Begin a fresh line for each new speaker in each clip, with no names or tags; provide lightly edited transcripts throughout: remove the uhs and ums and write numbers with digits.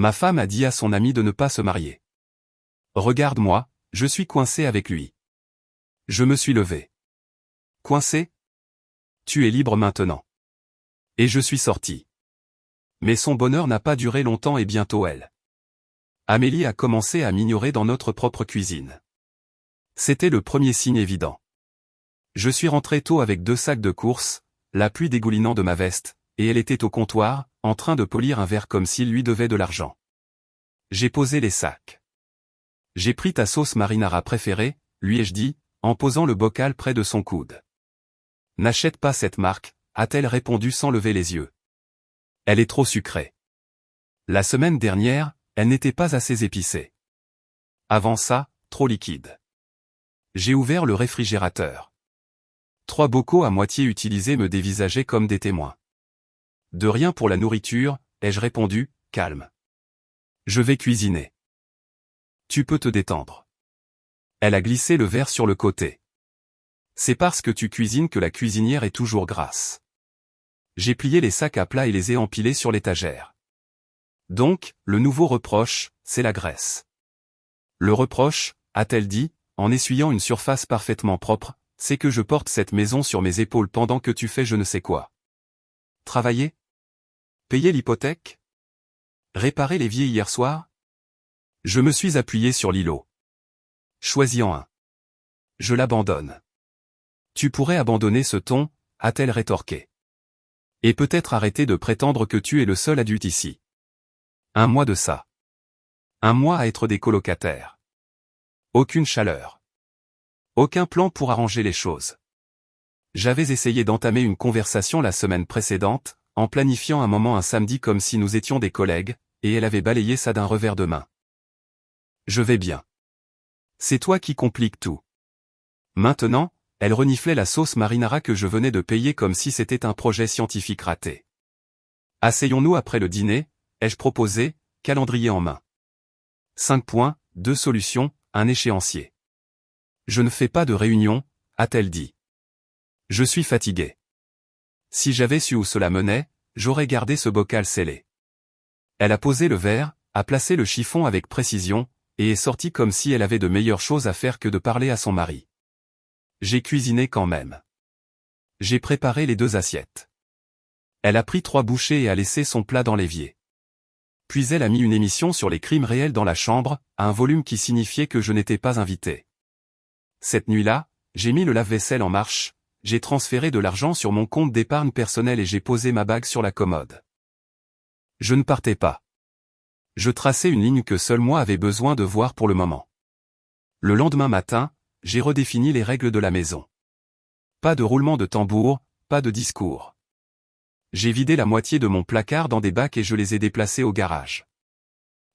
Ma femme a dit à son ami de ne pas se marier. Regarde-moi, je suis coincé avec lui. Je me suis levé. Coincé? Tu es libre maintenant. Et je suis sorti. Mais son bonheur n'a pas duré longtemps et bientôt elle. Amélie a commencé à m'ignorer dans notre propre cuisine. C'était le premier signe évident. Je suis rentré tôt avec 2 sacs de courses, la pluie dégoulinant de ma veste, et elle était au comptoir, en train de polir un verre comme s'il lui devait de l'argent. J'ai posé les sacs. J'ai pris ta sauce marinara préférée, lui ai-je dit, en posant le bocal près de son coude. N'achète pas cette marque, a-t-elle répondu sans lever les yeux. Elle est trop sucrée. La semaine dernière, elle n'était pas assez épicée. Avant ça, trop liquide. J'ai ouvert le réfrigérateur. 3 bocaux à moitié utilisés me dévisageaient comme des témoins. De rien pour la nourriture, ai-je répondu, calme. Je vais cuisiner. Tu peux te détendre. Elle a glissé le verre sur le côté. C'est parce que tu cuisines que la cuisinière est toujours grasse. J'ai plié les sacs à plat et les ai empilés sur l'étagère. Donc, le nouveau reproche, c'est la graisse. Le reproche, a-t-elle dit, en essuyant une surface parfaitement propre, c'est que je porte cette maison sur mes épaules pendant que tu fais je ne sais quoi. Travailler? Payer l'hypothèque? Réparer l'évier hier soir? Je me suis appuyé sur l'îlot. Choisis-en un. Je l'abandonne. Tu pourrais abandonner ce ton, a-t-elle rétorqué. Et peut-être arrêter de prétendre que tu es le seul adulte ici. 1 mois de ça. 1 mois à être des colocataires. Aucune chaleur. Aucun plan pour arranger les choses. J'avais essayé d'entamer une conversation la semaine précédente, en planifiant un moment un samedi comme si nous étions des collègues, et elle avait balayé ça d'un revers de main. Je vais bien. C'est toi qui compliques tout. Maintenant, elle reniflait la sauce marinara que je venais de payer comme si c'était un projet scientifique raté. Asseyons-nous après le dîner, ai-je proposé, calendrier en main. 5 points, 2 solutions, un échéancier. Je ne fais pas de réunion, a-t-elle dit. Je suis fatigué. Si j'avais su où cela menait, j'aurais gardé ce bocal scellé. Elle a posé le verre, a placé le chiffon avec précision, et est sortie comme si elle avait de meilleures choses à faire que de parler à son mari. J'ai cuisiné quand même. J'ai préparé les 2 assiettes. Elle a pris 3 bouchées et a laissé son plat dans l'évier. Puis elle a mis une émission sur les crimes réels dans la chambre, à un volume qui signifiait que je n'étais pas invité. Cette nuit-là, j'ai mis le lave-vaisselle en marche, j'ai transféré de l'argent sur mon compte d'épargne personnel et j'ai posé ma bague sur la commode. Je ne partais pas. Je traçais une ligne que seul moi avais besoin de voir pour le moment. Le lendemain matin, j'ai redéfini les règles de la maison. Pas de roulement de tambour, pas de discours. J'ai vidé la moitié de mon placard dans des bacs et je les ai déplacés au garage.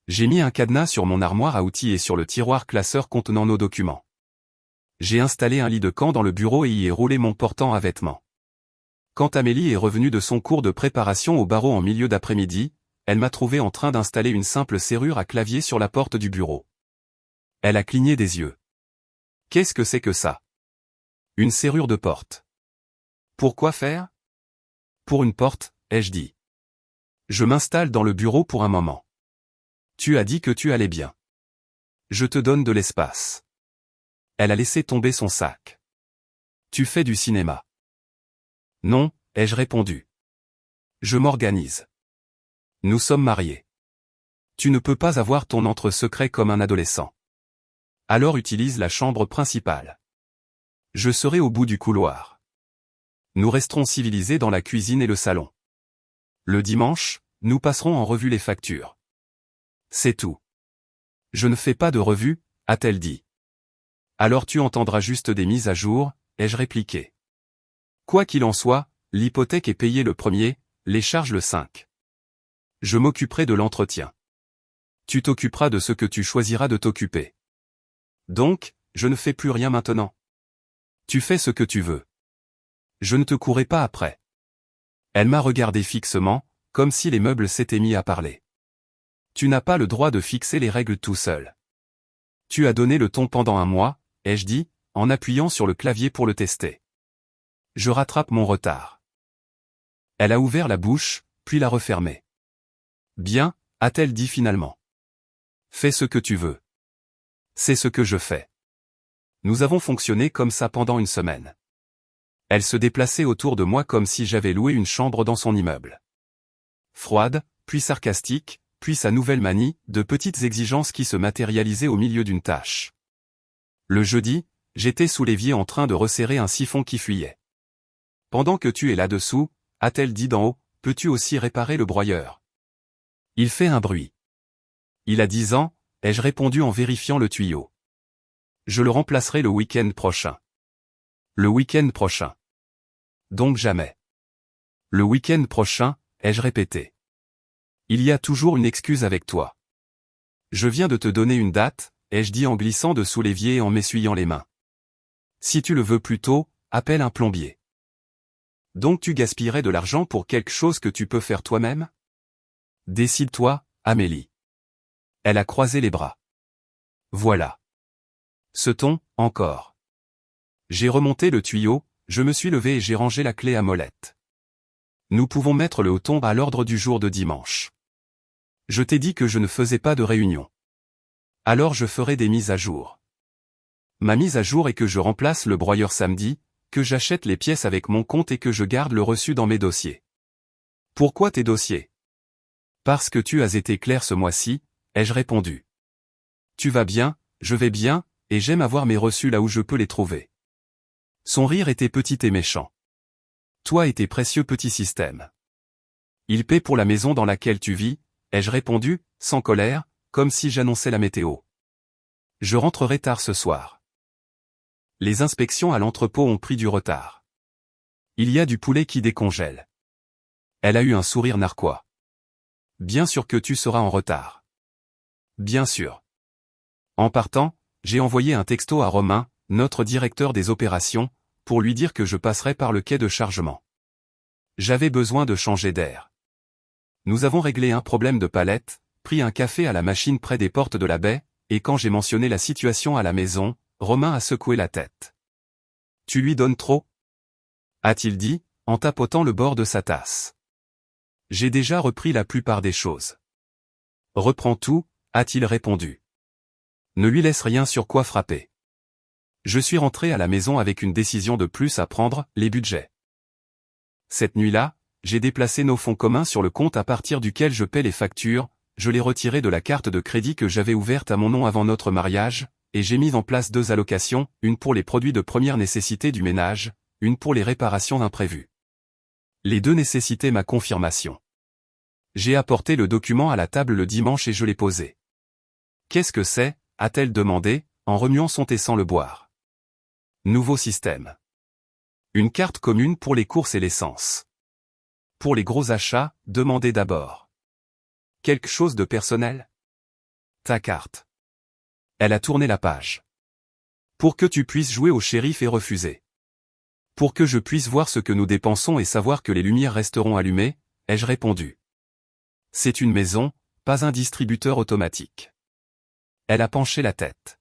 J'ai mis un cadenas sur mon armoire à outils et sur le tiroir classeur contenant nos documents. J'ai installé un lit de camp dans le bureau et y ai roulé mon portant à vêtements. Quand Amélie est revenue de son cours de préparation au barreau en milieu d'après-midi, elle m'a trouvé en train d'installer une simple serrure à clavier sur la porte du bureau. Elle a cligné des yeux. Qu'est-ce que c'est que ça? Une serrure de porte. Pourquoi faire? Pour une porte, ai-je dit. Je m'installe dans le bureau pour un moment. Tu as dit que tu allais bien. Je te donne de l'espace. Elle a laissé tomber son sac. Tu fais du cinéma. Non, ai-je répondu. Je m'organise. Nous sommes mariés. Tu ne peux pas avoir ton entre secret comme un adolescent. Alors utilise la chambre principale. Je serai au bout du couloir. Nous resterons civilisés dans la cuisine et le salon. Le dimanche, nous passerons en revue les factures. C'est tout. Je ne fais pas de revue, a-t-elle dit. Alors tu entendras juste des mises à jour, ai-je répliqué. Quoi qu'il en soit, l'hypothèque est payée le 1er, les charges le 5. Je m'occuperai de l'entretien. Tu t'occuperas de ce que tu choisiras de t'occuper. Donc, je ne fais plus rien maintenant. Tu fais ce que tu veux. Je ne te courrai pas après. Elle m'a regardé fixement, comme si les meubles s'étaient mis à parler. Tu n'as pas le droit de fixer les règles tout seul. Tu as donné le ton pendant 1 mois, ai-je dit, en appuyant sur le clavier pour le tester. Je rattrape mon retard. Elle a ouvert la bouche, puis l'a refermée. Bien, a-t-elle dit finalement. Fais ce que tu veux. C'est ce que je fais. Nous avons fonctionné comme ça pendant une semaine. Elle se déplaçait autour de moi comme si j'avais loué une chambre dans son immeuble. Froide, puis sarcastique, puis sa nouvelle manie, de petites exigences qui se matérialisaient au milieu d'une tâche. Le jeudi, j'étais sous l'évier en train de resserrer un siphon qui fuyait. Pendant que tu es là-dessous, a-t-elle dit d'en haut, peux-tu aussi réparer le broyeur? Il fait un bruit. Il a 10 ans, ai-je répondu en vérifiant le tuyau. Je le remplacerai le week-end prochain. Le week-end prochain. Donc jamais. Le week-end prochain, ai-je répété. Il y a toujours une excuse avec toi. Je viens de te donner une date, ai-je dit en glissant de sous l'évier et en m'essuyant les mains. Si tu le veux plus tôt, appelle un plombier. Donc tu gaspillerais de l'argent pour quelque chose que tu peux faire toi-même? Décide-toi, Amélie. Elle a croisé les bras. Voilà. Ce ton, encore. J'ai remonté le tuyau, je me suis levé et j'ai rangé la clé à molette. Nous pouvons mettre le haut-ton à l'ordre du jour de dimanche. Je t'ai dit que je ne faisais pas de réunion. Alors je ferai des mises à jour. Ma mise à jour est que je remplace le broyeur samedi, que j'achète les pièces avec mon compte et que je garde le reçu dans mes dossiers. Pourquoi tes dossiers? Parce que tu as été clair ce mois-ci, ai-je répondu. Tu vas bien, je vais bien, et j'aime avoir mes reçus là où je peux les trouver. Son rire était petit et méchant. Toi et tes précieux petits systèmes. Il paie pour la maison dans laquelle tu vis, ai-je répondu, sans colère, comme si j'annonçais la météo. Je rentrerai tard ce soir. Les inspections à l'entrepôt ont pris du retard. Il y a du poulet qui décongèle. Elle a eu un sourire narquois. Bien sûr que tu seras en retard. Bien sûr. En partant, j'ai envoyé un texto à Romain, notre directeur des opérations, pour lui dire que je passerais par le quai de chargement. J'avais besoin de changer d'air. Nous avons réglé un problème de palette, pris un café à la machine près des portes de la baie, et quand j'ai mentionné la situation à la maison, Romain a secoué la tête. Tu lui donnes trop? A-t-il dit, en tapotant le bord de sa tasse. J'ai déjà repris la plupart des choses. Reprends tout, a-t-il répondu. Ne lui laisse rien sur quoi frapper. Je suis rentré à la maison avec une décision de plus à prendre, les budgets. Cette nuit-là, j'ai déplacé nos fonds communs sur le compte à partir duquel je paie les factures, je les retiré de la carte de crédit que j'avais ouverte à mon nom avant notre mariage, et j'ai mis en place 2 allocations, une pour les produits de première nécessité du ménage, une pour les réparations imprévues. Les 2 nécessitaient ma confirmation. J'ai apporté le document à la table le dimanche et je l'ai posé. Qu'est-ce que c'est? A-t-elle demandé, en remuant son thé sans le boire. Nouveau système. Une carte commune pour les courses et l'essence. Pour les gros achats, demandez d'abord. Quelque chose de personnel? Ta carte. Elle a tourné la page. Pour que tu puisses jouer au shérif et refuser. Pour que je puisse voir ce que nous dépensons et savoir que les lumières resteront allumées, ai-je répondu. C'est une maison, pas un distributeur automatique. Elle a penché la tête.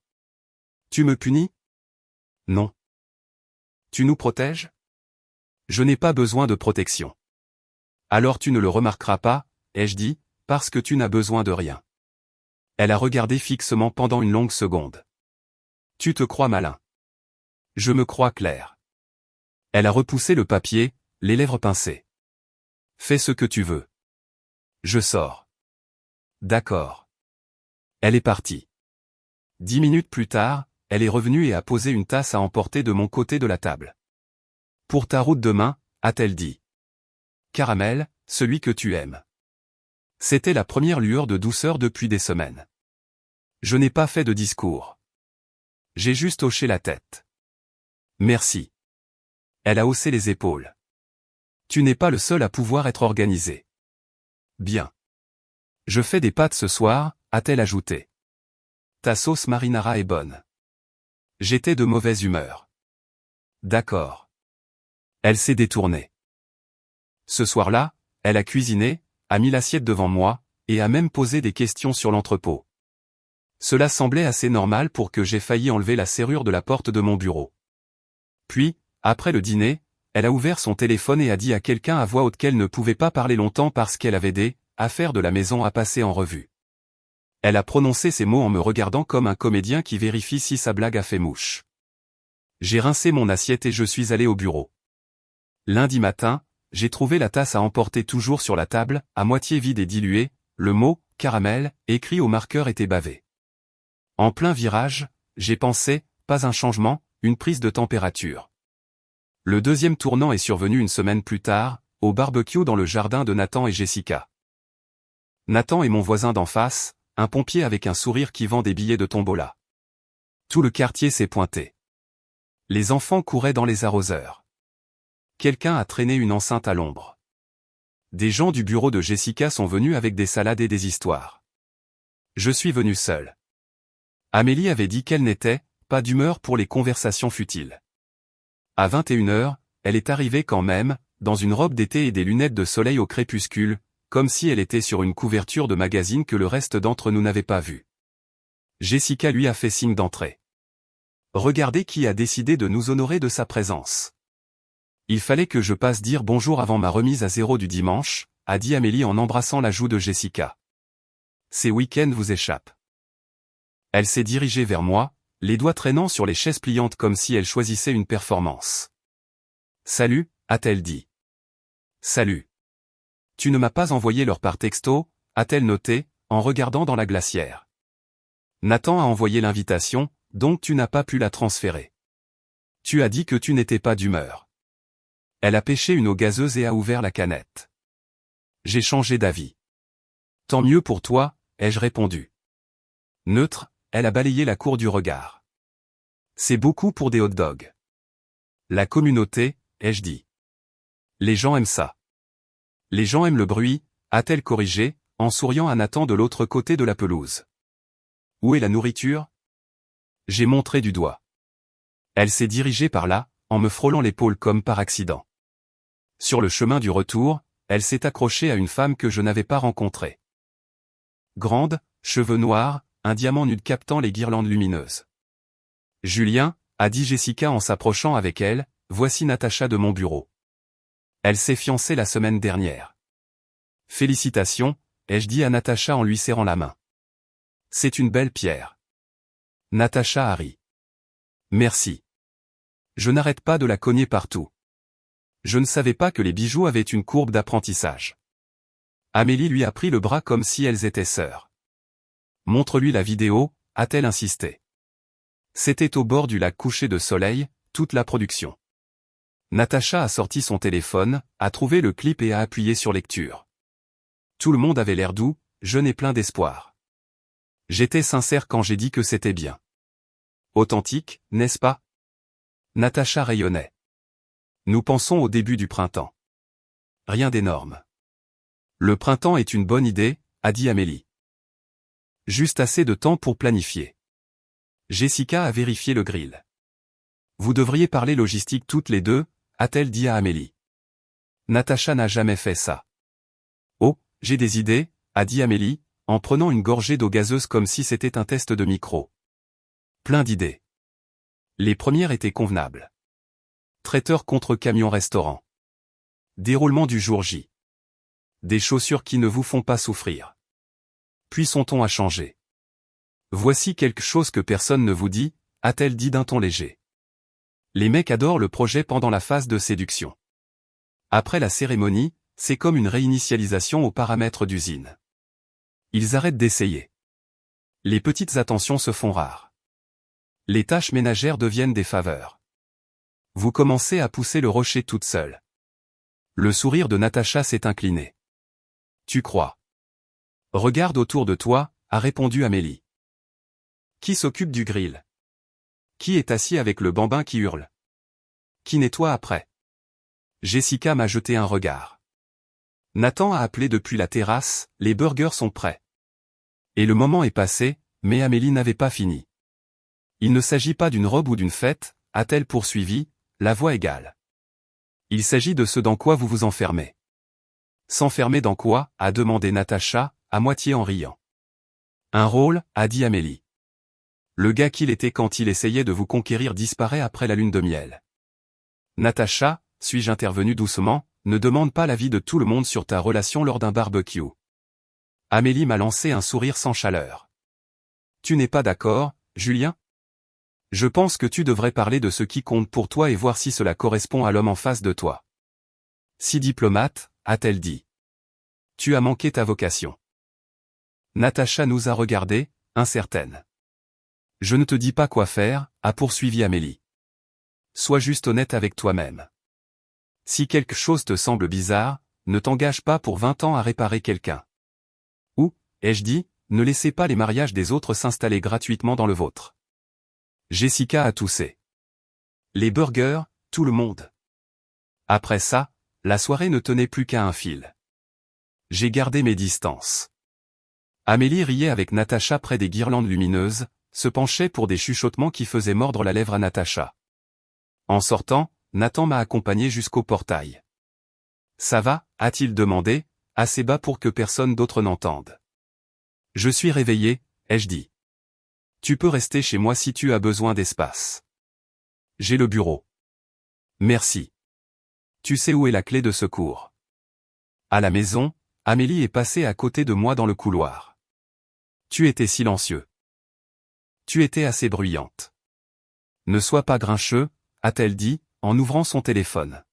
Tu me punis? Non. Tu nous protèges? Je n'ai pas besoin de protection. Alors tu ne le remarqueras pas, ai-je dit, parce que tu n'as besoin de rien. Elle a regardé fixement pendant une longue seconde. Tu te crois malin. Je me crois clair. Elle a repoussé le papier, les lèvres pincées. Fais ce que tu veux. Je sors. D'accord. Elle est partie. 10 minutes plus tard, elle est revenue et a posé une tasse à emporter de mon côté de la table. Pour ta route demain, a-t-elle dit. Caramel, celui que tu aimes. C'était la première lueur de douceur depuis des semaines. Je n'ai pas fait de discours. J'ai juste hoché la tête. Merci. Elle a haussé les épaules. Tu n'es pas le seul à pouvoir être organisé. Bien. Je fais des pâtes ce soir, a-t-elle ajouté. Ta sauce marinara est bonne. J'étais de mauvaise humeur. D'accord. Elle s'est détournée. Ce soir-là, elle a cuisiné, a mis l'assiette devant moi, et a même posé des questions sur l'entrepôt. Cela semblait assez normal pour que j'aie failli enlever la serrure de la porte de mon bureau. Puis, après le dîner, elle a ouvert son téléphone et a dit à quelqu'un à voix haute qu'elle ne pouvait pas parler longtemps parce qu'elle avait des affaires de la maison à passer en revue. Elle a prononcé ces mots en me regardant comme un comédien qui vérifie si sa blague a fait mouche. J'ai rincé mon assiette et je suis allé au bureau. Lundi matin, j'ai trouvé la tasse à emporter toujours sur la table, à moitié vide et diluée, le mot « caramel » écrit au marqueur était bavé. En plein virage, j'ai pensé, pas un changement, une prise de température. Le deuxième tournant est survenu une semaine plus tard, au barbecue dans le jardin de Nathan et Jessica. Nathan est mon voisin d'en face, un pompier avec un sourire qui vend des billets de tombola. Tout le quartier s'est pointé. Les enfants couraient dans les arroseurs. Quelqu'un a traîné une enceinte à l'ombre. Des gens du bureau de Jessica sont venus avec des salades et des histoires. Je suis venu seul. Amélie avait dit qu'elle n'était pas d'humeur pour les conversations futiles. À 21h, elle est arrivée quand même, dans une robe d'été et des lunettes de soleil au crépuscule, comme si elle était sur une couverture de magazine que le reste d'entre nous n'avait pas vue. Jessica lui a fait signe d'entrer. Regardez qui a décidé de nous honorer de sa présence. Il fallait que je passe dire bonjour avant ma remise à 0 du dimanche, a dit Amélie en embrassant la joue de Jessica. Ces week-ends vous échappent. Elle s'est dirigée vers moi, les doigts traînant sur les chaises pliantes comme si elle choisissait une performance. Salut, a-t-elle dit. Salut. Tu ne m'as pas envoyé l'heure par texto, a-t-elle noté, en regardant dans la glacière. Nathan a envoyé l'invitation, donc tu n'as pas pu la transférer. Tu as dit que tu n'étais pas d'humeur. Elle a pêché une eau gazeuse et a ouvert la canette. J'ai changé d'avis. Tant mieux pour toi, ai-je répondu. Neutre, elle a balayé la cour du regard. C'est beaucoup pour des hot dogs. La communauté, ai-je dit. Les gens aiment ça. Les gens aiment le bruit, a-t-elle corrigé, en souriant à Nathan de l'autre côté de la pelouse. Où est la nourriture? J'ai montré du doigt. Elle s'est dirigée par là, en me frôlant l'épaule comme par accident. Sur le chemin du retour, elle s'est accrochée à une femme que je n'avais pas rencontrée. Grande, cheveux noirs, un diamant nude captant les guirlandes lumineuses. Julien, a dit Jessica en s'approchant avec elle, voici Natacha de mon bureau. Elle s'est fiancée la semaine dernière. Félicitations, ai-je dit à Natacha en lui serrant la main. C'est une belle pierre. Natacha a ri. Merci. Je n'arrête pas de la cogner partout. Je ne savais pas que les bijoux avaient une courbe d'apprentissage. Amélie lui a pris le bras comme si elles étaient sœurs. Montre-lui la vidéo, a-t-elle insisté. C'était au bord du lac couché de soleil, toute la production. Natacha a sorti son téléphone, a trouvé le clip et a appuyé sur lecture. Tout le monde avait l'air doux, jeune et plein d'espoir. J'étais sincère quand j'ai dit que c'était bien. Authentique, n'est-ce pas? Natacha rayonnait. Nous pensons au début du printemps. Rien d'énorme. Le printemps est une bonne idée, a dit Amélie. Juste assez de temps pour planifier. Jessica a vérifié le grill. Vous devriez parler logistique toutes les deux, a-t-elle dit à Amélie. Natacha n'a jamais fait ça. Oh, j'ai des idées, a dit Amélie, en prenant une gorgée d'eau gazeuse comme si c'était un test de micro. Plein d'idées. Les premières étaient convenables. Traiteur contre camion-restaurant. Déroulement du jour J. Des chaussures qui ne vous font pas souffrir. Puis son ton a changé. Voici quelque chose que personne ne vous dit, a-t-elle dit d'un ton léger. Les mecs adorent le projet pendant la phase de séduction. Après la cérémonie, c'est comme une réinitialisation aux paramètres d'usine. Ils arrêtent d'essayer. Les petites attentions se font rares. Les tâches ménagères deviennent des faveurs. Vous commencez à pousser le rocher toute seule. Le sourire de Natacha s'est incliné. Tu crois? Regarde autour de toi, a répondu Amélie. Qui s'occupe du grill? Qui est assis avec le bambin qui hurle? Qui nettoie après? Jessica m'a jeté un regard. Nathan a appelé depuis la terrasse, les burgers sont prêts. Et le moment est passé, mais Amélie n'avait pas fini. Il ne s'agit pas d'une robe ou d'une fête, a-t-elle poursuivi, la voix égale. Il s'agit de ce dans quoi vous vous enfermez. S'enfermer dans quoi, a demandé Natacha, à moitié en riant. Un rôle, a dit Amélie. Le gars qu'il était quand il essayait de vous conquérir disparaît après la lune de miel. Natacha, suis-je intervenu doucement, ne demande pas l'avis de tout le monde sur ta relation lors d'un barbecue. Amélie m'a lancé un sourire sans chaleur. Tu n'es pas d'accord, Julien? Je pense que tu devrais parler de ce qui compte pour toi et voir si cela correspond à l'homme en face de toi. Si diplomate, a-t-elle dit. Tu as manqué ta vocation. Natacha nous a regardés, incertaine. Je ne te dis pas quoi faire, a poursuivi Amélie. Sois juste honnête avec toi-même. Si quelque chose te semble bizarre, ne t'engage pas pour 20 ans à réparer quelqu'un. Ou, ai-je dit, ne laissez pas les mariages des autres s'installer gratuitement dans le vôtre. Jessica a toussé. Les burgers, tout le monde. Après ça, la soirée ne tenait plus qu'à un fil. J'ai gardé mes distances. Amélie riait avec Natacha près des guirlandes lumineuses, se penchait pour des chuchotements qui faisaient mordre la lèvre à Natacha. En sortant, Nathan m'a accompagné jusqu'au portail. Ça va, a-t-il demandé, assez bas pour que personne d'autre n'entende. Je suis réveillé, ai-je dit. Tu peux rester chez moi si tu as besoin d'espace. J'ai le bureau. Merci. Tu sais où est la clé de secours. À la maison, Amélie est passée à côté de moi dans le couloir. Tu étais silencieux. Tu étais assez bruyante. Ne sois pas grincheux, a-t-elle dit, en ouvrant son téléphone.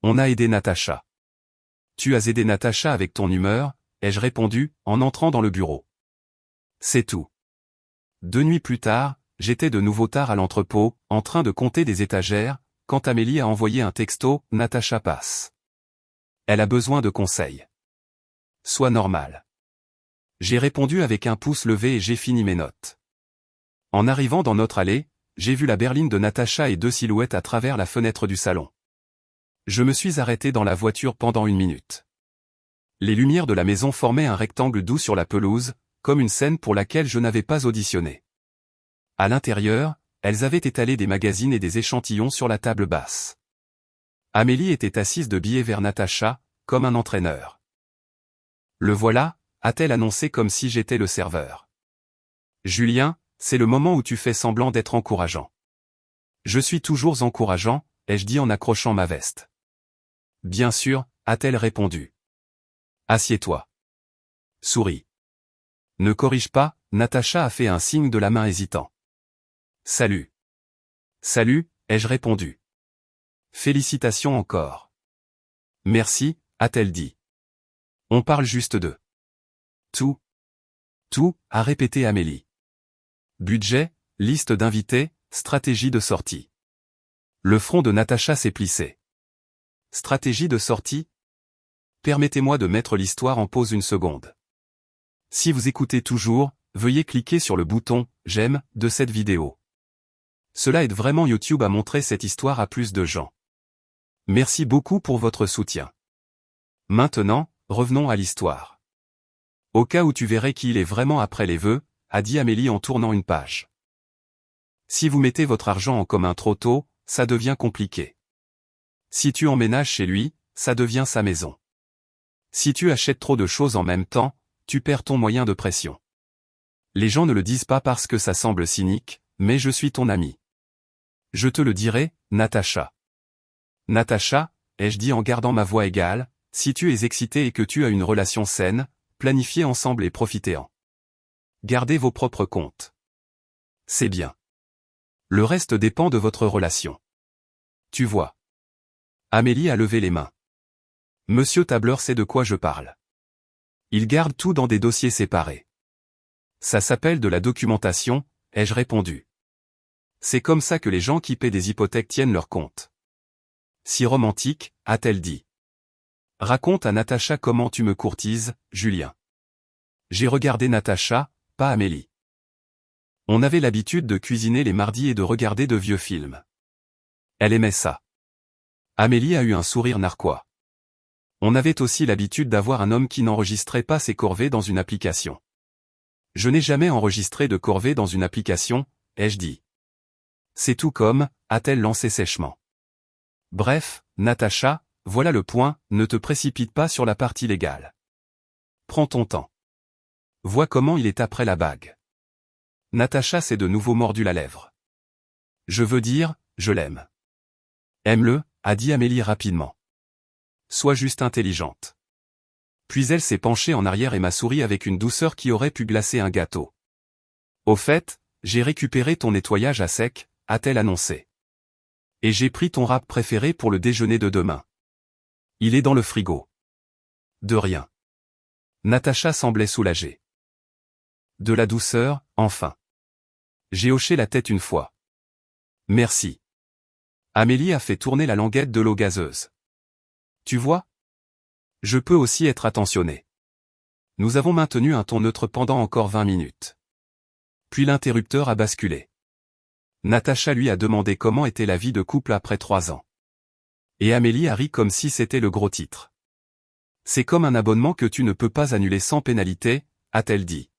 On a aidé Natacha. Tu as aidé Natacha avec ton humeur, ai-je répondu, en entrant dans le bureau. C'est tout. 2 nuits plus tard, j'étais de nouveau tard à l'entrepôt, en train de compter des étagères, quand Amélie a envoyé un texto, Natacha passe. Elle a besoin de conseils. Sois normal. J'ai répondu avec un pouce levé et j'ai fini mes notes. En arrivant dans notre allée, j'ai vu la berline de Natacha et 2 silhouettes à travers la fenêtre du salon. Je me suis arrêté dans la voiture pendant 1 minute. Les lumières de la maison formaient un rectangle doux sur la pelouse, comme une scène pour laquelle je n'avais pas auditionné. À l'intérieur, elles avaient étalé des magazines et des échantillons sur la table basse. Amélie était assise de biais vers Natacha, comme un entraîneur. Le voilà, a-t-elle annoncé comme si j'étais le serveur. Julien, c'est le moment où tu fais semblant d'être encourageant. Je suis toujours encourageant, ai-je dit en accrochant ma veste. Bien sûr, a-t-elle répondu. Assieds-toi. Souris. Ne corrige pas, Natacha a fait un signe de la main hésitant. Salut. Salut, ai-je répondu. Félicitations encore. Merci, a-t-elle dit. On parle juste de tout. Tout, a répété Amélie. Budget, liste d'invités, stratégie de sortie. Le front de Natacha s'est plissé. Stratégie de sortie? Permettez-moi de mettre l'histoire en pause 1 seconde. Si vous écoutez toujours, veuillez cliquer sur le bouton « J'aime » de cette vidéo. Cela aide vraiment YouTube à montrer cette histoire à plus de gens. Merci beaucoup pour votre soutien. Maintenant, revenons à l'histoire. Au cas où tu verrais qui il est vraiment après les vœux, a dit Amélie en tournant une page. Si vous mettez votre argent en commun trop tôt, ça devient compliqué. Si tu emménages chez lui, ça devient sa maison. Si tu achètes trop de choses en même temps, tu perds ton moyen de pression. Les gens ne le disent pas parce que ça semble cynique, mais je suis ton ami. Je te le dirai, Natacha. Natacha, ai-je dit en gardant ma voix égale, si tu es excitée et que tu as une relation saine, planifiez ensemble et profitez-en. Gardez vos propres comptes. C'est bien. Le reste dépend de votre relation. Tu vois. Amélie a levé les mains. Monsieur Tableur sait de quoi je parle. Il garde tout dans des dossiers séparés. Ça s'appelle de la documentation, ai-je répondu. C'est comme ça que les gens qui paient des hypothèques tiennent leur compte. Si romantique, a-t-elle dit. Raconte à Natacha comment tu me courtises, Julien. J'ai regardé Natacha, pas Amélie. On avait l'habitude de cuisiner les mardis et de regarder de vieux films. Elle aimait ça. Amélie a eu un sourire narquois. On avait aussi l'habitude d'avoir un homme qui n'enregistrait pas ses corvées dans une application. Je n'ai jamais enregistré de corvée dans une application, ai-je dit. C'est tout comme, a-t-elle lancé sèchement. Bref, Natacha, voilà le point, ne te précipite pas sur la partie légale. Prends ton temps. Vois comment il est après la bague. Natacha s'est de nouveau mordu la lèvre. Je veux dire, je l'aime. Aime-le, a dit Amélie rapidement. Sois juste intelligente. Puis elle s'est penchée en arrière et m'a souri avec une douceur qui aurait pu glacer un gâteau. Au fait, j'ai récupéré ton nettoyage à sec, a-t-elle annoncé. Et j'ai pris ton wrap préféré pour le déjeuner de demain. Il est dans le frigo. De rien. Natacha semblait soulagée. De la douceur, enfin. J'ai hoché la tête une fois. Merci. Amélie a fait tourner la languette de l'eau gazeuse. Tu vois? Je peux aussi être attentionné. Nous avons maintenu un ton neutre pendant encore 20 minutes. Puis l'interrupteur a basculé. Natacha lui a demandé comment était la vie de couple après 3 ans. Et Amélie a ri comme si c'était le gros titre. C'est comme un abonnement que tu ne peux pas annuler sans pénalité, a-t-elle dit.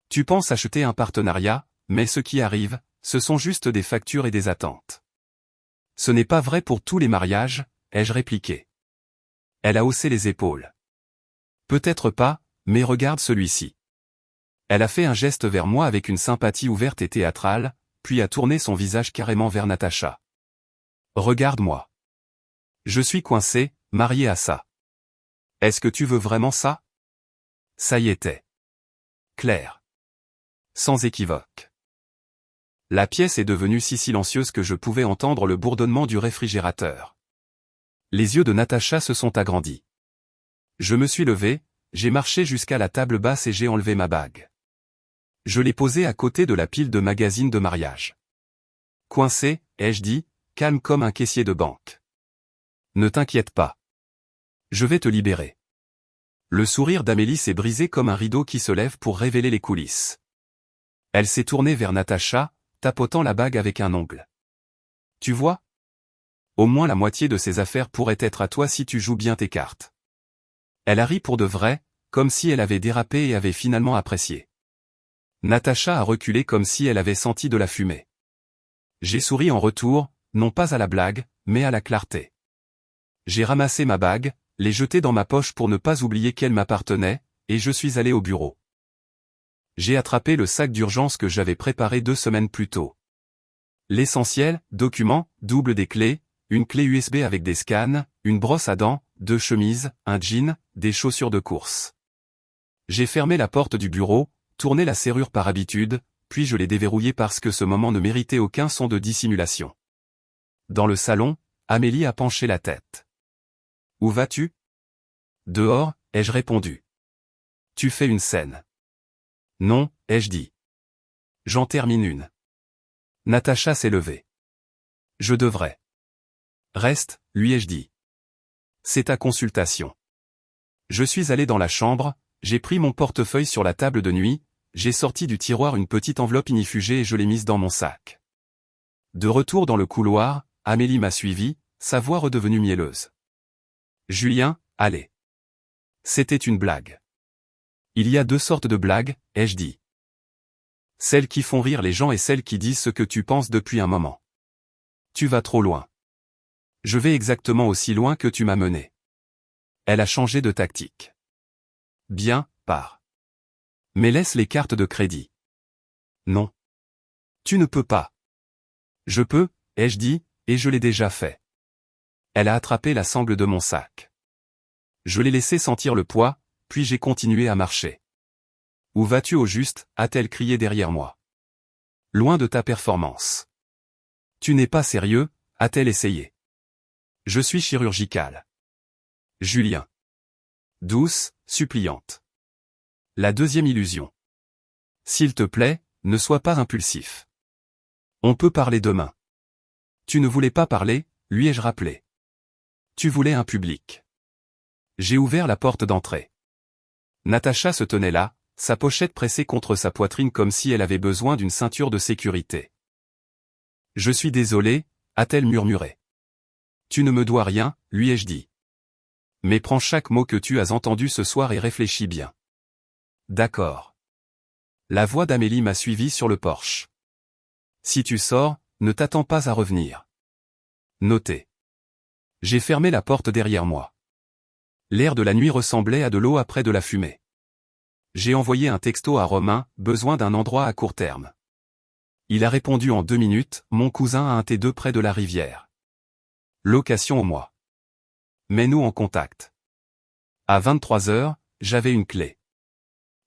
Tu penses acheter un partenariat, mais ce qui arrive, ce sont juste des factures et des attentes. Ce n'est pas vrai pour tous les mariages, ai-je répliqué. Elle a haussé les épaules. Peut-être pas, mais regarde celui-ci. Elle a fait un geste vers moi avec une sympathie ouverte et théâtrale, puis a tourné son visage carrément vers Natacha. Regarde-moi. Je suis coincé, marié à ça. Est-ce que tu veux vraiment ça? Ça y était. Clair. Sans équivoque. La pièce est devenue si silencieuse que je pouvais entendre le bourdonnement du réfrigérateur. Les yeux de Natacha se sont agrandis. Je me suis levé, j'ai marché jusqu'à la table basse et j'ai enlevé ma bague. Je l'ai posée à côté de la pile de magazines de mariage. Coincé, ai-je dit, calme comme un caissier de banque. Ne t'inquiète pas. Je vais te libérer. Le sourire d'Amélie s'est brisé comme un rideau qui se lève pour révéler les coulisses. Elle s'est tournée vers Natacha, tapotant la bague avec un ongle. Tu vois? Au moins la moitié de ces affaires pourrait être à toi si tu joues bien tes cartes. Elle a ri pour de vrai, comme si elle avait dérapé et avait finalement apprécié. Natacha a reculé comme si elle avait senti de la fumée. J'ai souri en retour, non pas à la blague, mais à la clarté. J'ai ramassé ma bague, l'ai jetée dans ma poche pour ne pas oublier qu'elle m'appartenait, et je suis allé au bureau. J'ai attrapé le sac d'urgence que j'avais préparé 2 semaines plus tôt. L'essentiel, documents, double des clés, une clé USB avec des scans, une brosse à dents, 2 chemises, un jean, des chaussures de course. J'ai fermé la porte du bureau, tourné la serrure par habitude, puis je l'ai déverrouillée parce que ce moment ne méritait aucun son de dissimulation. Dans le salon, Amélie a penché la tête. Où vas-tu? Dehors, ai-je répondu. Tu fais une scène. Non, ai-je dit. J'en termine une. Natacha s'est levée. Je devrais. Reste, lui ai-je dit. C'est ta consultation. Je suis allé dans la chambre, j'ai pris mon portefeuille sur la table de nuit, j'ai sorti du tiroir une petite enveloppe ignifugée et je l'ai mise dans mon sac. De retour dans le couloir, Amélie m'a suivi, sa voix redevenue mielleuse. Julien, allez. C'était une blague. Il y a 2 sortes de blagues, ai-je dit. Celles qui font rire les gens et celles qui disent ce que tu penses depuis un moment. Tu vas trop loin. Je vais exactement aussi loin que tu m'as mené. Elle a changé de tactique. Bien, pars. Mais laisse les cartes de crédit. Non. Tu ne peux pas. Je peux, ai-je dit, et je l'ai déjà fait. Elle a attrapé la sangle de mon sac. Je l'ai laissé sentir le poids, puis j'ai continué à marcher. Où vas-tu au juste, a-t-elle crié derrière moi. Loin de ta performance. Tu n'es pas sérieux, a-t-elle essayé. Je suis chirurgicale. Julien. Douce, suppliante. La deuxième illusion. S'il te plaît, ne sois pas impulsif. On peut parler demain. Tu ne voulais pas parler, lui ai-je rappelé. Tu voulais un public. J'ai ouvert la porte d'entrée. Natacha se tenait là, sa pochette pressée contre sa poitrine comme si elle avait besoin d'une ceinture de sécurité. Je suis désolé, a-t-elle murmuré. Tu ne me dois rien, lui ai-je dit. Mais prends chaque mot que tu as entendu ce soir et réfléchis bien. D'accord. La voix d'Amélie m'a suivi sur le porche. Si tu sors, ne t'attends pas à revenir. Notez. J'ai fermé la porte derrière moi. L'air de la nuit ressemblait à de l'eau après de la fumée. J'ai envoyé un texto à Romain, besoin d'un endroit à court terme. Il a répondu en 2 minutes, mon cousin a un T2 près de la rivière. Location au mois. Mets-nous en contact. À 23 heures, j'avais une clé.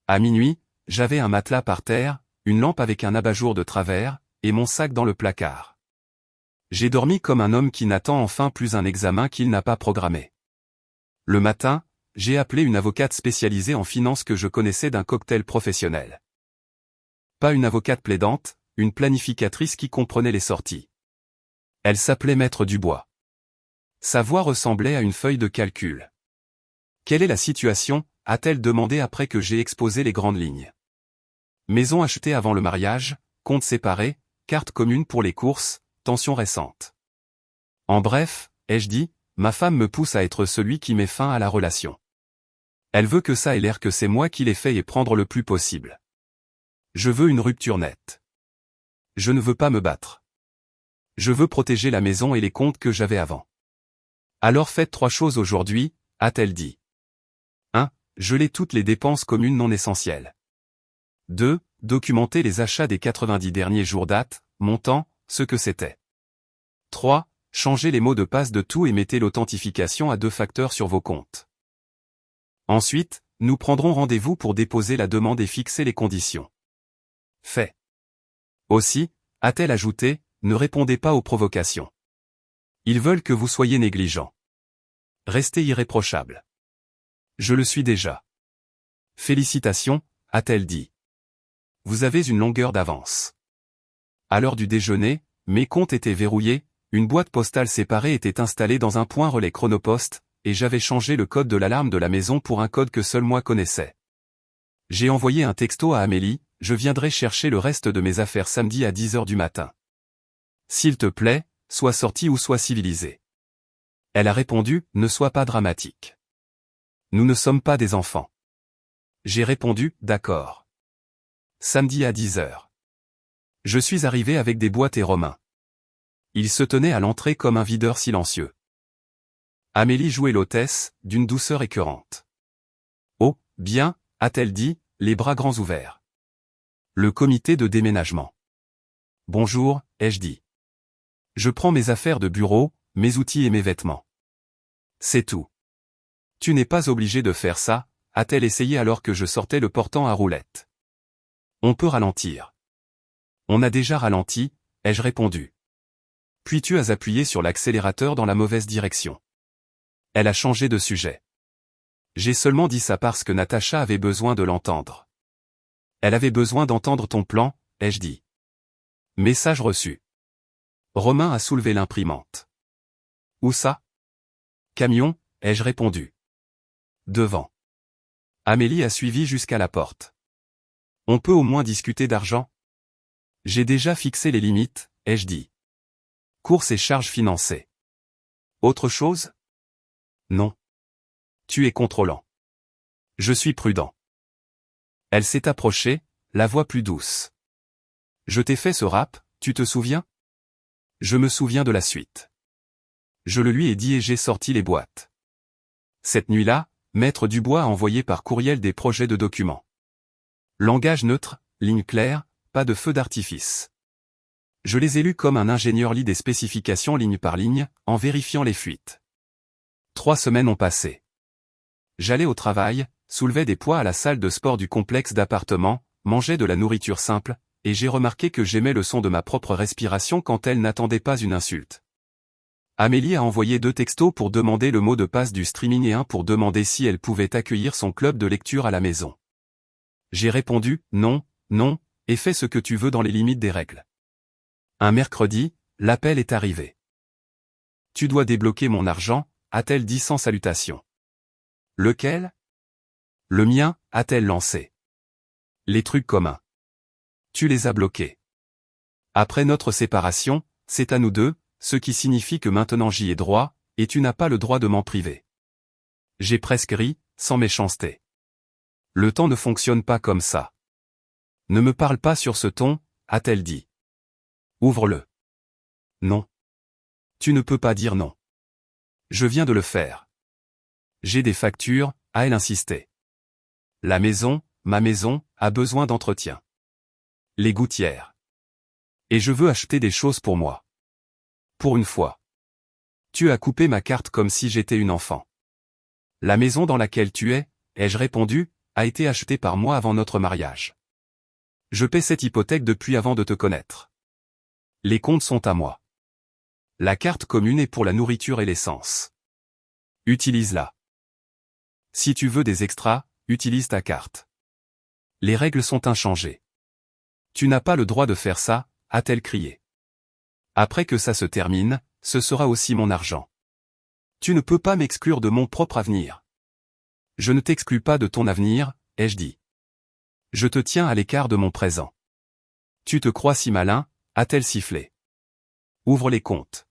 À minuit, j'avais un matelas par terre, une lampe avec un abat-jour de travers, et mon sac dans le placard. J'ai dormi comme un homme qui n'attend enfin plus un examen qu'il n'a pas programmé. Le matin, j'ai appelé une avocate spécialisée en finance que je connaissais d'un cocktail professionnel. Pas une avocate plaidante, une planificatrice qui comprenait les sorties. Elle s'appelait Maître Dubois. Sa voix ressemblait à une feuille de calcul. « Quelle est la situation ?» a-t-elle demandé après que j'ai exposé les grandes lignes. Maison achetée avant le mariage, compte séparé, carte commune pour les courses, tension récente. En bref, ai-je dit, ma femme me pousse à être celui qui met fin à la relation. Elle veut que ça ait l'air que c'est moi qui l'ai fait et prendre le plus possible. Je veux une rupture nette. Je ne veux pas me battre. Je veux protéger la maison et les comptes que j'avais avant. Alors faites 3 choses aujourd'hui, a-t-elle dit. 1. Geler toutes les dépenses communes non essentielles. 2. Documenter les achats des 90 derniers jours date, montant, ce que c'était. 3. Changez les mots de passe de tout et mettez l'authentification à 2 facteurs sur vos comptes. Ensuite, nous prendrons rendez-vous pour déposer la demande et fixer les conditions. Fait. Aussi, a-t-elle ajouté, ne répondez pas aux provocations. Ils veulent que vous soyez négligent. Restez irréprochable. Je le suis déjà. Félicitations, a-t-elle dit. Vous avez une longueur d'avance. À l'heure du déjeuner, mes comptes étaient verrouillés, une boîte postale séparée était installée dans un point relais Chronopost, et j'avais changé le code de l'alarme de la maison pour un code que seul moi connaissais. J'ai envoyé un texto à Amélie, je viendrai chercher le reste de mes affaires samedi à 10 h du matin. S'il te plaît, sois sorti ou sois civilisé. Elle a répondu, ne sois pas dramatique. Nous ne sommes pas des enfants. J'ai répondu, d'accord. Samedi à 10 h. Je suis arrivé avec des boîtes et Romain. Il se tenait à l'entrée comme un videur silencieux. Amélie jouait l'hôtesse, d'une douceur écœurante. Oh, bien, a-t-elle dit, les bras grands ouverts. Le comité de déménagement. Bonjour, ai-je dit. Je prends mes affaires de bureau, mes outils et mes vêtements. C'est tout. Tu n'es pas obligé de faire ça, a-t-elle essayé alors que je sortais le portant à roulettes. On peut ralentir. On a déjà ralenti, ai-je répondu. Puis tu as appuyé sur l'accélérateur dans la mauvaise direction. Elle a changé de sujet. J'ai seulement dit ça parce que Natacha avait besoin de l'entendre. Elle avait besoin d'entendre ton plan, ai-je dit. Message reçu. Romain a soulevé l'imprimante. Où ça? Camion, ai-je répondu. Devant. Amélie a suivi jusqu'à la porte. On peut au moins discuter d'argent? J'ai déjà fixé les limites, ai-je dit. Courses et charges financées. Autre chose? Non. Tu es contrôlant. Je suis prudent. Elle s'est approchée, la voix plus douce. Je t'ai fait ce rap, tu te souviens? Je me souviens de la suite. Je le lui ai dit et j'ai sorti les boîtes. Cette nuit-là, Maître Dubois a envoyé par courriel des projets de documents. Langage neutre, ligne claire, pas de feu d'artifice. Je les ai lus comme un ingénieur lit des spécifications ligne par ligne, en vérifiant les fuites. 3 semaines ont passé. J'allais au travail, soulevais des poids à la salle de sport du complexe d'appartements, mangeais de la nourriture simple, et j'ai remarqué que j'aimais le son de ma propre respiration quand elle n'attendait pas une insulte. Amélie a envoyé 2 textos pour demander le mot de passe du streaming et un pour demander si elle pouvait accueillir son club de lecture à la maison. J'ai répondu, non, non, et fais ce que tu veux dans les limites des règles. Un mercredi, l'appel est arrivé. Tu dois débloquer mon argent, a-t-elle dit sans salutation. Lequel? Le mien, a-t-elle lancé. Les trucs communs. Tu les as bloqués. Après notre séparation, c'est à nous deux, ce qui signifie que maintenant j'y ai droit, et tu n'as pas le droit de m'en priver. J'ai presque ri, sans méchanceté. Le temps ne fonctionne pas comme ça. Ne me parle pas sur ce ton, a-t-elle dit. Ouvre-le. Non. Tu ne peux pas dire non. Je viens de le faire. J'ai des factures, a-elle insisté. La maison, ma maison, a besoin d'entretien. Les gouttières. Et je veux acheter des choses pour moi. Pour une fois. Tu as coupé ma carte comme si j'étais une enfant. La maison dans laquelle tu es, ai-je répondu, a été achetée par moi avant notre mariage. Je paie cette hypothèque depuis avant de te connaître. Les comptes sont à moi. La carte commune est pour la nourriture et l'essence. Utilise-la. Si tu veux des extras, utilise ta carte. Les règles sont inchangées. Tu n'as pas le droit de faire ça, a-t-elle crié. Après que ça se termine, ce sera aussi mon argent. Tu ne peux pas m'exclure de mon propre avenir. Je ne t'exclus pas de ton avenir, ai-je dit. Je te tiens à l'écart de mon présent. Tu te crois si malin, a-t-elle sifflé. Ouvre les comptes.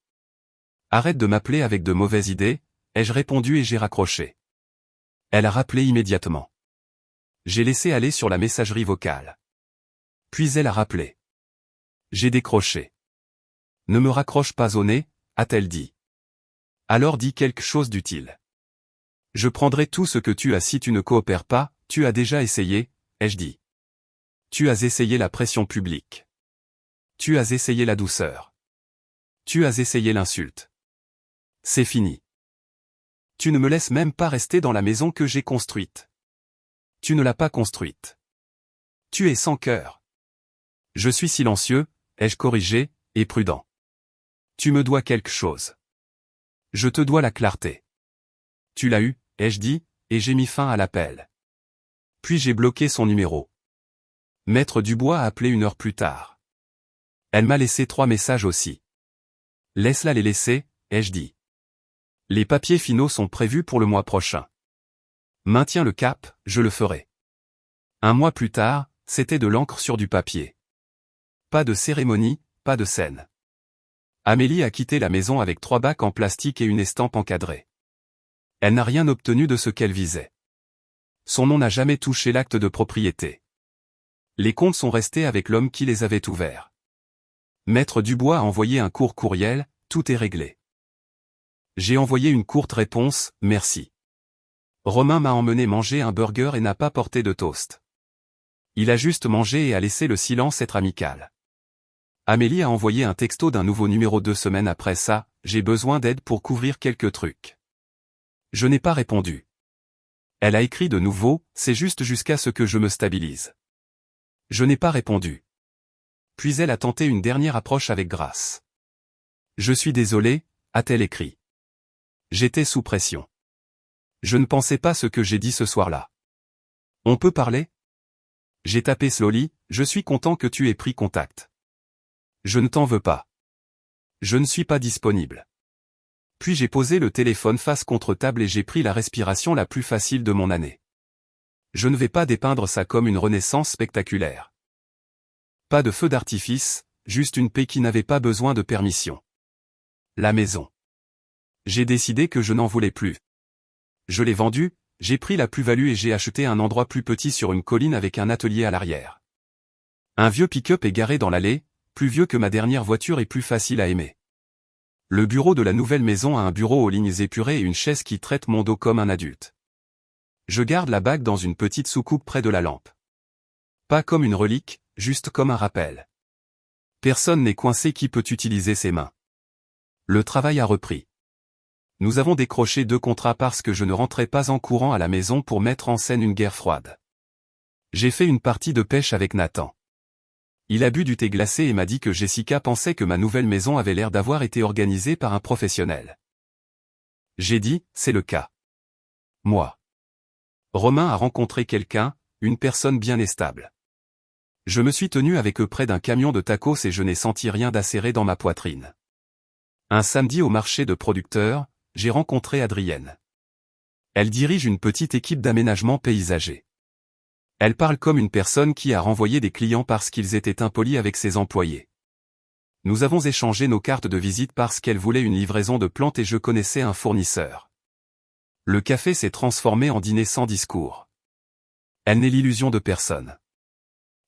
Arrête de m'appeler avec de mauvaises idées, ai-je répondu et j'ai raccroché. Elle a rappelé immédiatement. J'ai laissé aller sur la messagerie vocale. Puis elle a rappelé. J'ai décroché. Ne me raccroche pas au nez, a-t-elle dit. Alors dis quelque chose d'utile. Je prendrai tout ce que tu as si tu ne coopères pas, tu as déjà essayé, ai-je dit. Tu as essayé la pression publique. Tu as essayé la douceur. Tu as essayé l'insulte. C'est fini. Tu ne me laisses même pas rester dans la maison que j'ai construite. Tu ne l'as pas construite. Tu es sans cœur. Je suis silencieux, ai-je corrigé, et prudent. Tu me dois quelque chose. Je te dois la clarté. Tu l'as eu, ai-je dit, et j'ai mis fin à l'appel. Puis j'ai bloqué son numéro. Maître Dubois a appelé 1 heure plus tard. Elle m'a laissé 3 messages aussi. Laisse-la les laisser, ai-je dit. Les papiers finaux sont prévus pour le mois prochain. Maintiens le cap, je le ferai. 1 mois plus tard, c'était de l'encre sur du papier. Pas de cérémonie, pas de scène. Amélie a quitté la maison avec 3 bacs en plastique et une estampe encadrée. Elle n'a rien obtenu de ce qu'elle visait. Son nom n'a jamais touché l'acte de propriété. Les comptes sont restés avec l'homme qui les avait ouverts. Maître Dubois a envoyé un court courriel, tout est réglé. J'ai envoyé une courte réponse, merci. Romain m'a emmené manger un burger et n'a pas porté de toast. Il a juste mangé et a laissé le silence être amical. Amélie a envoyé un texto d'un nouveau numéro 2 semaines après ça, j'ai besoin d'aide pour couvrir quelques trucs. Je n'ai pas répondu. Elle a écrit de nouveau, c'est juste jusqu'à ce que je me stabilise. Je n'ai pas répondu. Puis elle a tenté une dernière approche avec grâce. Je suis désolé, a-t-elle écrit. J'étais sous pression. Je ne pensais pas ce que j'ai dit ce soir-là. On peut parler? J'ai tapé slowly, je suis content que tu aies pris contact. Je ne t'en veux pas. Je ne suis pas disponible. Puis j'ai posé le téléphone face contre table et j'ai pris la respiration la plus facile de mon année. Je ne vais pas dépeindre ça comme une renaissance spectaculaire. Pas de feu d'artifice, juste une paix qui n'avait pas besoin de permission. La maison. J'ai décidé que je n'en voulais plus. Je l'ai vendue, j'ai pris la plus-value et j'ai acheté un endroit plus petit sur une colline avec un atelier à l'arrière. Un vieux pick-up est garé dans l'allée, plus vieux que ma dernière voiture et plus facile à aimer. Le bureau de la nouvelle maison a un bureau aux lignes épurées et une chaise qui traite mon dos comme un adulte. Je garde la bague dans une petite soucoupe près de la lampe. Pas comme une relique, juste comme un rappel. Personne n'est coincé qui peut utiliser ses mains. Le travail a repris. Nous avons décroché 2 contrats parce que je ne rentrais pas en courant à la maison pour mettre en scène une guerre froide. J'ai fait une partie de pêche avec Nathan. Il a bu du thé glacé et m'a dit que Jessica pensait que ma nouvelle maison avait l'air d'avoir été organisée par un professionnel. J'ai dit, c'est le cas. Moi. Romain a rencontré quelqu'un, une personne bien et stable. Je me suis tenu avec eux près d'un camion de tacos et je n'ai senti rien d'acéré dans ma poitrine. Un samedi au marché de producteurs, j'ai rencontré Adrienne. Elle dirige une petite équipe d'aménagement paysager. Elle parle comme une personne qui a renvoyé des clients parce qu'ils étaient impolis avec ses employés. Nous avons échangé nos cartes de visite parce qu'elle voulait une livraison de plantes et je connaissais un fournisseur. Le café s'est transformé en dîner sans discours. Elle n'est l'illusion de personne.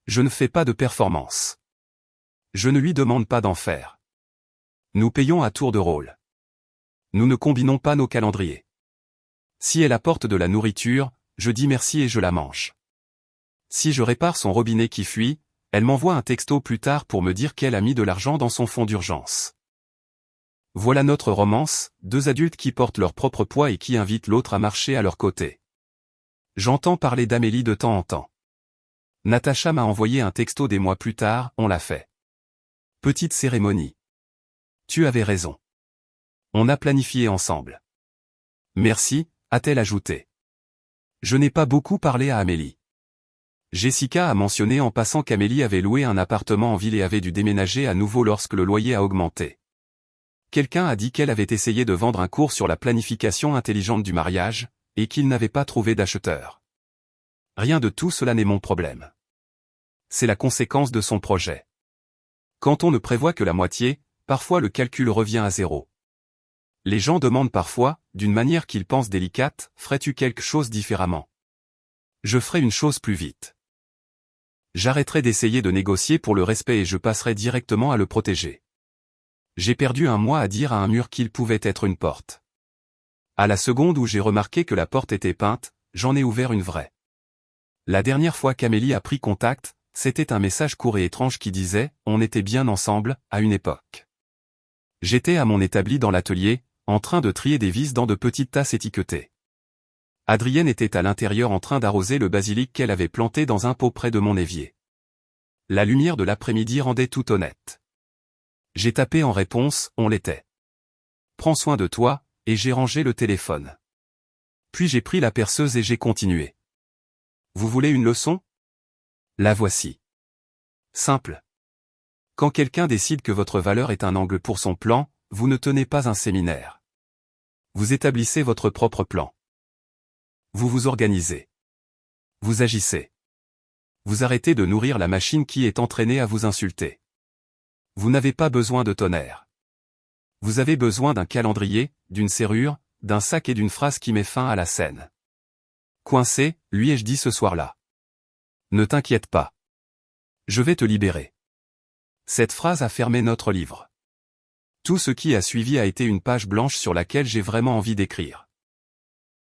Je ne fais pas de performance. Je ne lui demande pas d'en faire. Nous payons à tour de rôle. Nous ne combinons pas nos calendriers. Si elle apporte de la nourriture, je dis merci et je la mange. Si je répare son robinet qui fuit, elle m'envoie un texto plus tard pour me dire qu'elle a mis de l'argent dans son fonds d'urgence. Voilà notre romance, deux adultes qui portent leur propre poids et qui invitent l'autre à marcher à leur côté. J'entends parler d'Amélie de temps en temps. Natacha m'a envoyé un texto des mois plus tard, on l'a fait. Petite cérémonie. Tu avais raison. On a planifié ensemble. Merci, a-t-elle ajouté. Je n'ai pas beaucoup parlé à Amélie. Jessica a mentionné en passant qu'Amélie avait loué un appartement en ville et avait dû déménager à nouveau lorsque le loyer a augmenté. Quelqu'un a dit qu'elle avait essayé de vendre un cours sur la planification intelligente du mariage, et qu'il n'avait pas trouvé d'acheteur. Rien de tout cela n'est mon problème. C'est la conséquence de son projet. Quand on ne prévoit que la moitié, parfois le calcul revient à zéro. Les gens demandent parfois, d'une manière qu'ils pensent délicate, ferais-tu quelque chose différemment? Je ferai une chose plus vite. J'arrêterai d'essayer de négocier pour le respect et je passerai directement à le protéger. J'ai perdu un mois à dire à un mur qu'il pouvait être une porte. À la seconde où j'ai remarqué que la porte était peinte, j'en ai ouvert une vraie. La dernière fois qu'Amélie a pris contact, c'était un message court et étrange qui disait « On était bien ensemble, à une époque ». J'étais à mon établi dans l'atelier, en train de trier des vis dans de petites tasses étiquetées. Adrienne était à l'intérieur en train d'arroser le basilic qu'elle avait planté dans un pot près de mon évier. La lumière de l'après-midi rendait tout honnête. J'ai tapé en réponse, on l'était. Prends soin de toi, et j'ai rangé le téléphone. Puis j'ai pris la perceuse et j'ai continué. Vous voulez une leçon? La voici. Simple. Quand quelqu'un décide que votre valeur est un angle pour son plan, vous ne tenez pas un séminaire. Vous établissez votre propre plan. Vous vous organisez. Vous agissez. Vous arrêtez de nourrir la machine qui est entraînée à vous insulter. Vous n'avez pas besoin de tonnerre. Vous avez besoin d'un calendrier, d'une serrure, d'un sac et d'une phrase qui met fin à la scène. Coincé, lui ai-je dit ce soir-là. Ne t'inquiète pas. Je vais te libérer. Cette phrase a fermé notre livre. Tout ce qui a suivi a été une page blanche sur laquelle j'ai vraiment envie d'écrire.